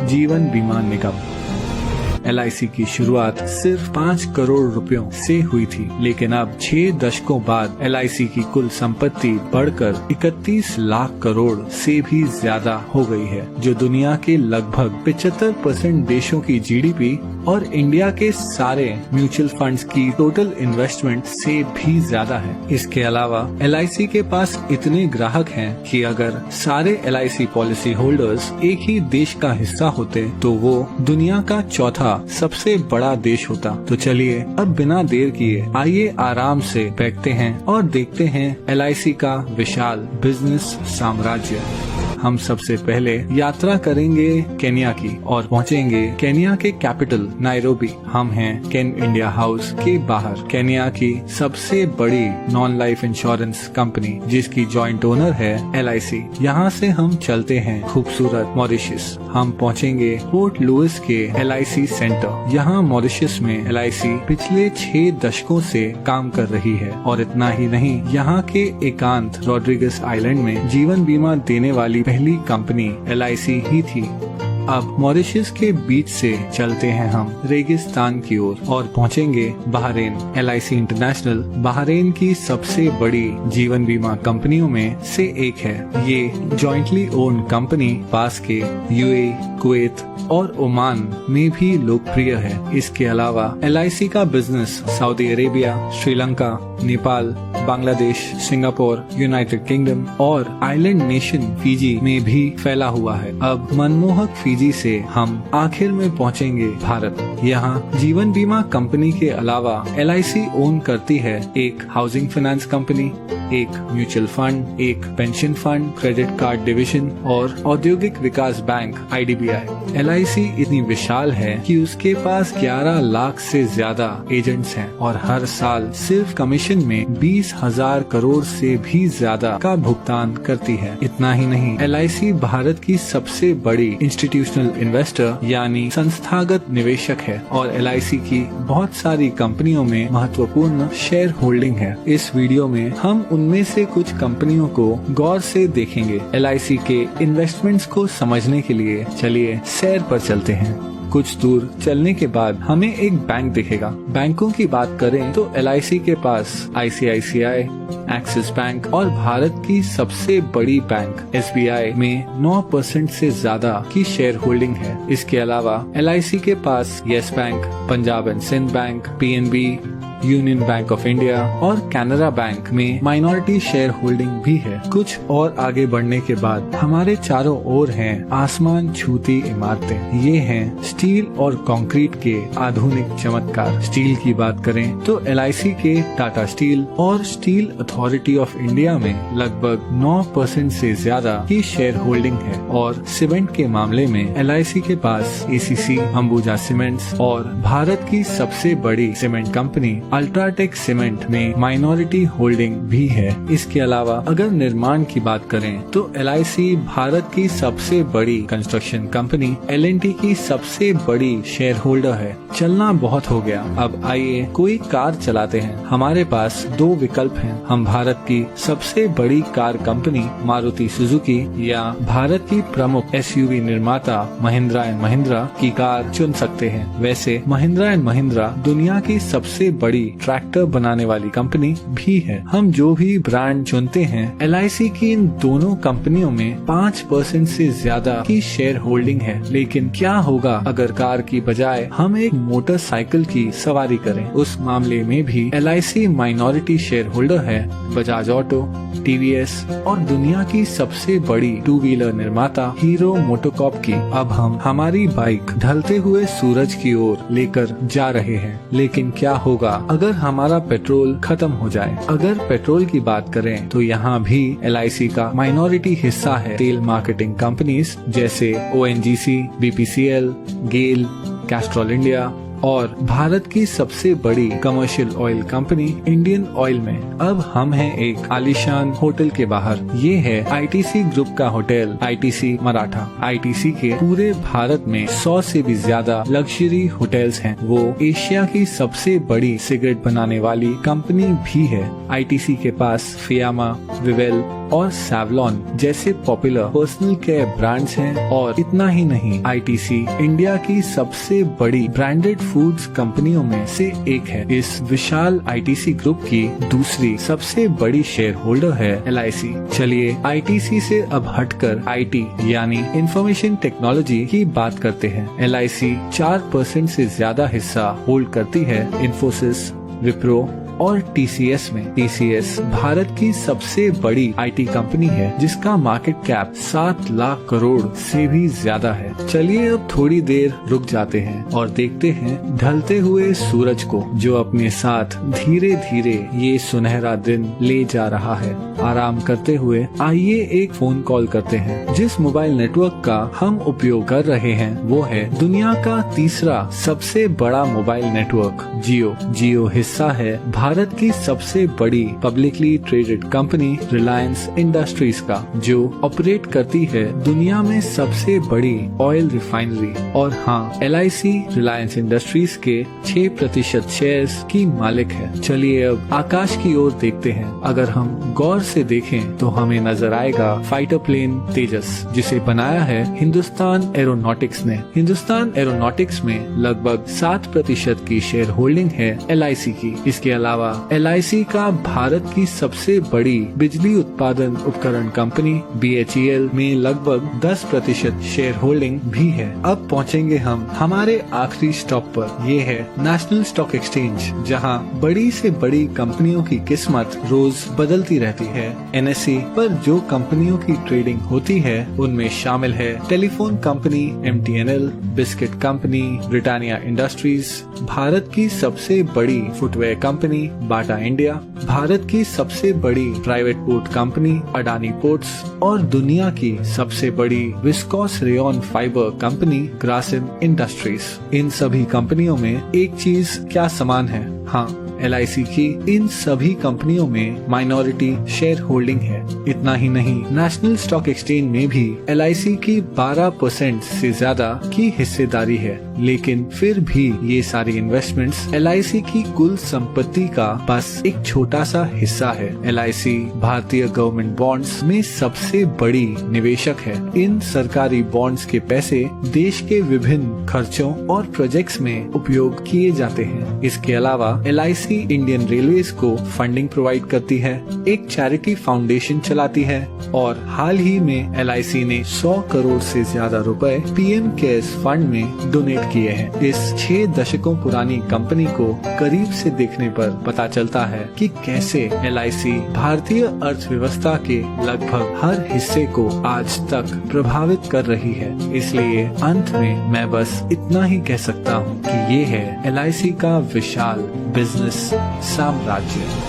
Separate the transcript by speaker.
Speaker 1: जीवन बीमा निगम। LIC की शुरुआत सिर्फ 5 करोड़ रुपयों से हुई थी, लेकिन अब 6 दशकों बाद LIC की कुल संपत्ति बढ़कर 31 लाख करोड़ से भी ज्यादा हो गई है, जो दुनिया के लगभग 75% देशों की GDP और इंडिया के सारे म्यूचुअल फंड्स की टोटल इन्वेस्टमेंट से भी ज्यादा है। इसके अलावा LIC के पास इतने ग्राहक हैं कि अगर सारे LIC पॉलिसी होल्डर्स एक ही देश का हिस्सा होते तो वो दुनिया का चौथा सबसे बड़ा देश होता। तो चलिए अब बिना देर किए आइए आराम से बैठते हैं और देखते हैं LIC का विशाल बिजनेस साम्राज्य। हम सबसे पहले यात्रा करेंगे केन्या की और पहुंचेंगे केन्या के कैपिटल नायरोबी। हम हैं केन इंडिया हाउस के बाहर, केन्या की सबसे बड़ी नॉन लाइफ इंश्योरेंस कंपनी जिसकी जॉइंट ओनर है LIC। यहाँ से हम चलते हैं खूबसूरत मॉरिशस। हम पहुंचेंगे पोर्ट लुइस के LIC सेंटर। यहाँ मॉरिशस में LIC पिछले 6 दशकों से काम कर रही है और इतना ही नहीं, यहाँ के एकांत रॉड्रिगस आइलैंड में जीवन बीमा देने वाली पहली कंपनी LIC ही थी। अब मॉरिशस के बीच से चलते हैं हम रेगिस्तान की ओर और पहुंचेंगे बहरीन। LIC इंटरनेशनल बहरीन की सबसे बड़ी जीवन बीमा कंपनियों में से एक है। ये जॉइंटली ओन कंपनी पास के UAE, कुवैत और ओमान में भी लोकप्रिय है। इसके अलावा LIC का business Saudi Arabia, Sri Lanka, Nepal, Bangladesh, Singapore, United kingdom और आइलैंड नेशन फिजी में भी फैला हुआ है। अब मनमोहक फिजी से हम आखिर में पहुंचेंगे भारत। यहाँ जीवन बीमा कंपनी के अलावा LIC ओन करती है एक हाउसिंग फाइनेंस कंपनी, एक म्यूचुअल फंड, एक pension fund, credit card division और औद्योगिक विकास बैंक IDBI। LIC इतनी विशाल है कि उसके पास 11 लाख से ज्यादा एजेंट्स हैं और हर साल सिर्फ कमीशन में 20,000 करोड़ से भी ज्यादा का भुगतान करती है। इतना ही नहीं, LIC भारत की सबसे बड़ी इंस्टीट्यूशनल इन्वेस्टर यानी संस्थागत निवेशक है और LIC की बहुत सारी कंपनियों में महत्वपूर्ण शेयर होल्डिंग है। इस वीडियो में हम उनमें से कुछ कंपनियों को गौर से देखेंगे। LIC के इन्वेस्टमेंट्स को समझने के लिए चलिए सैर पर चलते हैं। कुछ दूर चलने के बाद हमें एक बैंक दिखेगा। बैंकों की बात करें तो LIC के पास ICICI, एक्सिस बैंक और भारत की सबसे बड़ी बैंक SBI में 9% से ज्यादा की शेयर होल्डिंग है। इसके अलावा LIC के पास yes bank, Punjab and Sind bank, PNB, union bank of India और कैनरा बैंक में माइनॉरिटी शेयर होल्डिंग भी है। कुछ और आगे बढ़ने के बाद हमारे चारों ओर हैं आसमान छूती इमारतें। ये हैं स्टील और कंक्रीट के आधुनिक चमत्कार। स्टील की बात करें तो LIC के टाटा स्टील और स्टील अथॉरिटी ऑफ इंडिया में लगभग 9% से ज्यादा की शेयर होल्डिंग है और सीमेंट के मामले में LIC के पास ACC, अंबुजा सीमेंट्स और भारत की सबसे बड़ी सीमेंट कंपनी अल्ट्राटेक सीमेंट में माइनॉरिटी होल्डिंग भी है। इसके अलावा अगर निर्माण की बात करें तो LIC भारत की सबसे बड़ी कंस्ट्रक्शन कंपनी L&T की सबसे बड़ी शेयर होल्डर है। चलना बहुत हो गया, अब आइए कोई कार चलाते हैं। हमारे पास 2 विकल्प हैं। हम भारत की सबसे बड़ी कार कंपनी मारुति सुजुकी या भारत की प्रमुख SUV निर्माता महिंद्रा एंड महिंद्रा की कार चुन सकते हैं। वैसे महिंद्रा एंड महिंद्रा दुनिया की सबसे बड़ी ट्रैक्टर बनाने वाली कंपनी भी है। हम जो भी ब्रांड चुनते हैं, LIC की इन दोनों कंपनियों में 5% से ज्यादा की शेयर होल्डिंग है। लेकिन क्या होगा अगर कार की बजाय हम एक मोटरसाइकिल की सवारी करें? उस मामले में भी LIC माइनॉरिटी शेयर होल्डर है बजाज ऑटो, TVS और दुनिया की सबसे बड़ी 2 व्हीलर निर्माता हीरो मोटोकॉर्प की। अब हम हमारी बाइक ढलते हुए सूरज की ओर लेकर जा रहे हैं, लेकिन क्या होगा अगर हमारा पेट्रोल खत्म हो जाए? अगर पेट्रोल की बात करें तो यहाँ भी LIC का माइनॉरिटी हिस्सा है तेल मार्केटिंग कंपनीज जैसे ONGC, BPCL, गेल, कैस्ट्रॉल इंडिया, और भारत की सबसे बड़ी commercial oil company Indian oil में। अब हम हैं एक आलीशान होटल के बाहर। ये है आईटीसी ग्रुप का होटल आईटीसी मराठा। आईटीसी के पूरे भारत में 100 से भी ज्यादा लग्जरी होटल्स हैं। वो एशिया की सबसे बड़ी सिगरेट बनाने वाली कंपनी भी है। आईटीसी के पास फियामा, विवेल और सैवलॉन जैसे पॉपुलर पर्सनल केयर ब्रांड्स हैं। और इतना ही नहीं, आईटीसी इंडिया की सबसे बड़ी ब्रांडेड फूड्स कंपनियों में से एक है। इस विशाल आईटीसी ग्रुप की दूसरी सबसे बड़ी शेयर होल्डर है एलआईसी। चलिए आईटीसी से अब हटकर आईटी यानी इंफॉर्मेशन टेक्नोलॉजी की बात करते हैं। एलआईसी 4% से ज्यादा हिस्सा होल्ड करती है इन्फोसिस, विप्रो और टीसीएस में। टीसीएस भारत की सबसे बड़ी आईटी कंपनी है जिसका मार्केट कैप 7 लाख करोड़ से भी ज्यादा है। चलिए अब थोड़ी देर रुक जाते हैं और देखते हैं ढलते हुए सूरज को, जो अपने साथ धीरे धीरे ये सुनहरा दिन ले जा रहा है। आराम करते हुए आइए एक फोन कॉल करते हैं। जिस मोबाइल नेटवर्क का हम उपयोग कर रहे हैं वो है दुनिया का तीसरा सबसे बड़ा मोबाइल नेटवर्क जियो। जियो हिस्सा है भारत की सबसे बड़ी publicly traded company Reliance industries का, जो ऑपरेट करती है दुनिया में सबसे बड़ी ऑयल रिफाइनरी। और हाँ, एलआईसी रिलायंस इंडस्ट्रीज के 6% शेयर्स की मालिक है। चलिए अब आकाश की ओर देखते हैं। अगर हम गौर से देखें तो हमें नजर आएगा फाइटर प्लेन तेजस, जिसे बनाया है हिंदुस्तान एरोनॉटिक्स ने। हिंदुस्तान एरोनॉटिक्स में लगभग 7% की शेयर होल्डिंग है एलआईसी की। इसके अलावा एलआईसी का भारत की सबसे बड़ी बिजली उत्पादन उपकरण कंपनी बीएचईएल में लगभग 10% शेयर होल्डिंग भी है। अब पहुंचेंगे हम हमारे आखिरी स्टॉप पर। ये है नेशनल स्टॉक एक्सचेंज, जहां बड़ी से बड़ी कंपनियों की किस्मत रोज बदलती रहती है। एनएसई पर जो कंपनियों की ट्रेडिंग होती है उनमें शामिल है telephone company MTNL, biscuit company Britannia industries, Bharat की सबसे बड़ी footwear company Bata India, Bharat की सबसे बड़ी private port company Adani ports और दुनिया की सबसे बड़ी viscose rayon fibre company Grasim industries. इन सभी कंपनियों में एक चीज क्या समान है? हाँ, एलआईसी की इन सभी कंपनियों में माइनॉरिटी शेयर होल्डिंग है। इतना ही नहीं, नेशनल स्टॉक एक्सचेंज में भी एलआईसी की 12% से ज्यादा की हिस्सेदारी है। लेकिन फिर भी ये सारी इन्वेस्टमेंट्स एलआईसी की कुल संपत्ति का बस एक छोटा सा हिस्सा है। एलआईसी भारतीय गवर्नमेंट बॉन्ड्स में सबसे बड़ी निवेशक है। इन सरकारी बॉन्ड्स के पैसे देश के विभिन्न खर्चों और प्रोजेक्ट्स में उपयोग किए जाते हैं। इसके अलावा एलआईसी इंडियन रेलवेज को फंडिंग प्रोवाइड करती है, एक चैरिटी फाउंडेशन चलाती है और हाल ही में एलआईसी ने 100 करोड़ से ज्यादा रुपए पीएम केयर्स फंड में डोनेट किए हैं। इस 6 दशकों पुरानी कंपनी को करीब से देखने पर पता चलता है कि कैसे एलआईसी भारतीय अर्थव्यवस्था के लगभग हर हिस्से को आज तक प्रभावित कर रही है। इसलिए अंत में मैं बस इतना ही कह सकता हूँ कि ये है एलआईसी का विशाल बिजनेस साम्राज्य।